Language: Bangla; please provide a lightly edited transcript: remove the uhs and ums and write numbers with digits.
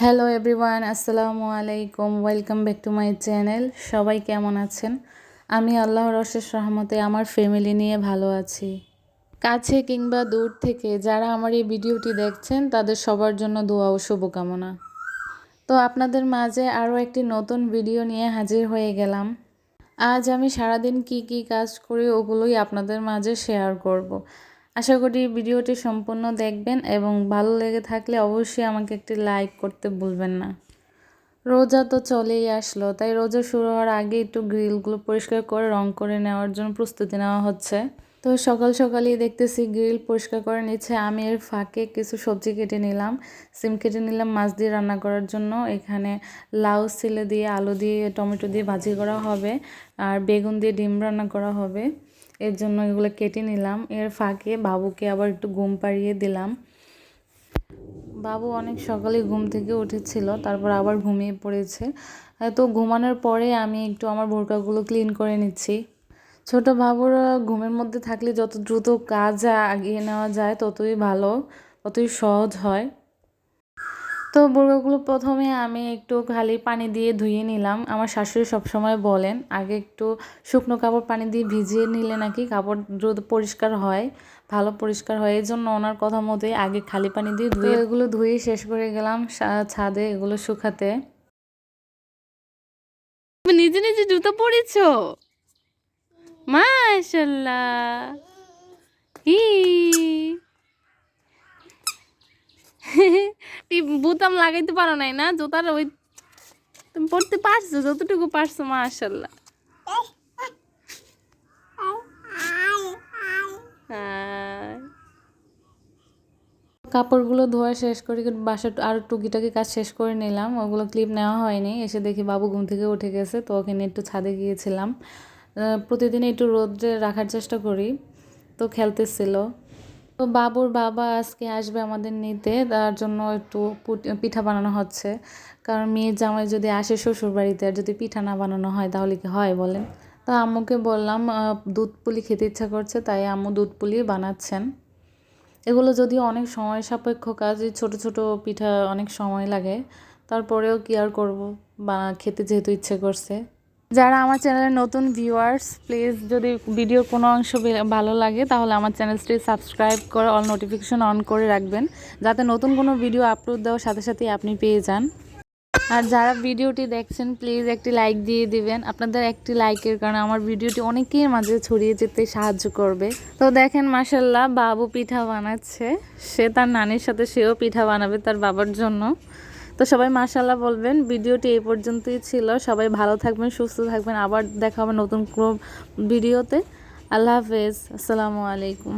হ্যালো এভরিওয়ান, আসসালামু আলাইকুম। Welcome back to my channel. সবাই কেমন আছেন? আমি আল্লাহর অশেষ রহমতে আমার ফ্যামিলি নিয়ে ভালো আছি। কাছে কিংবা দূর থেকে যারা আমার এই ভিডিওটি দেখছেন তাদের সবার জন্য দোয়া ও শুভকামনা। তো আপনাদের মাঝে আরও একটি নতুন ভিডিও নিয়ে হাজির হয়ে গেলাম। আজ আমি সারাদিন কি কাজ করি ওগুলোই আপনাদের মাঝে শেয়ার করব। আশা করি ভিডিওটি সম্পূর্ণ দেখবেন এবং ভালো লেগে থাকলে অবশ্যই আমাকে একটি লাইক করতে ভুলবেন না। রোজা তো চলেই আসলো, তাই রোজা শুরু হওয়ার আগে একটু গ্রিলগুলো পরিষ্কার করে রং করে নেওয়ার জন্য প্রস্তুতি নেওয়া হচ্ছে। তো সকাল সকালই দেখতেছি গ্রিল পরিষ্কার করে নিচ্ছে। আমি এর ফাঁকে কিছু সবজি কেটে নিলাম, সিম কেটে নিলাম মাছ দিয়ে রান্না করার জন্য। এখানে লাউ ছিলে দিয়ে, আলু দিয়ে, টমেটো দিয়ে ভাজি করা হবে, আর বেগুন দিয়ে ডিম রান্না করা হবে। এর জন্য এগুলো কেটে নিলাম। এর ফাঁকে বাবুকে আবার একটু ঘুম পাড়িয়ে দিলাম। বাবু অনেক সকালে ঘুম থেকে উঠেছিল, তারপর আবার ঘুমিয়ে পড়েছে। তো ঘুমানোর পরে আমি একটু আমার বোরকাগুলো ক্লিন করে নিচ্ছি। ছোট বাবুরা ঘুমের মধ্যে থাকলে যত দ্রুত কাজ এগিয়ে নেওয়া যায় ততই ভালো, ততই সহজ হয়। তো বোরকাগুলো প্রথমে আমি একটু খালি পানি দিয়ে ধুয়ে নিলাম। আমার শাশুড়ি সবসময় বলেন আগে একটু শুকনো কাপড় পানি দিয়ে ভিজিয়ে নিলে নাকি কাপড় দ্রুত পরিষ্কার হয়, ভালো পরিষ্কার হয়। এই জন্য ওনার কথা মতোই আগে খালি পানি দিয়ে ধুয়ে এগুলো ধুয়ে শেষ করে গেলাম ছাদে এগুলো শুকাতে। তুমি নিজে নিজে জুতো পরেছো? মাশাআল্লাহ। হি বোতাম লাগাইতে পারো নাই না জুতার? ওই তুমি পড়তে পারছো, যতটুকু পারছো মাশাআল্লাহ। কাপড়গুলো ধোয়া শেষ করে বাসার আর টুকিটাকি কাজ শেষ করে নিলাম। ওগুলো ক্লিপ নেওয়া হয়নি। এসে দেখি বাবু ঘুম থেকে উঠে গেছে, তো ওখানে একটু ছাদে গিয়েছিলাম। প্রতিদিন একটু রোদে রাখার চেষ্টা করি, তো খেলতেছিল। তো বাবুর বাবা আজকে আসবে আমাদের নিতে, তার জন্য একটু পিঠা বানানো হচ্ছে। কারণ মেয়ের জামাই যদি আসে শ্বশুর বাড়িতে আর যদি পিঠা না বানানো হয় তাহলে কি হয় বলেন? তো আম্মুকে বললাম দুধ পুলি খেতে ইচ্ছা করছে, তাই আম্মু দুধ পুলি বানাচ্ছেন। এগুলো যদিও অনেক সময় সাপেক্ষ কাজ, এই ছোটো ছোটো পিঠা অনেক সময় লাগে, তারপরেও কি আর করবো, খেতে যেহেতু ইচ্ছে করছে। যারা আমার চ্যানেলের নতুন ভিউয়ার্স, প্লিজ যদি ভিডিওর কোনো অংশ ভালো লাগে তাহলে আমার চ্যানেলটি সাবস্ক্রাইব করে অল নোটিফিকেশন অন করে রাখবেন, যাতে নতুন কোনো ভিডিও আপলোড দেওয়ার সাথে সাথেই আপনি পেয়ে যান। আর যারা ভিডিওটি দেখছেন প্লিজ একটি লাইক দিয়ে দিবেন। আপনাদের একটি লাইকের কারণে আমার ভিডিওটি অনেকের মাঝে ছড়িয়ে যেতে সাহায্য করবে। তো দেখেন মাশাআল্লাহ বাবু পিঠা বানাচ্ছে। সে তার নানির সাথে সেও পিঠা বানাবে তার বাবার জন্য। তো সবাই মাশাআল্লাহ বলবেন। ভিডিওটি এই পর্যন্তই ছিল। সবাই ভালো থাকবেন, সুস্থ থাকবেন। আবার দেখা হবে নতুন কোনো ভিডিওতে। আল্লাহ হাফেজ, আসসালামু আলাইকুম।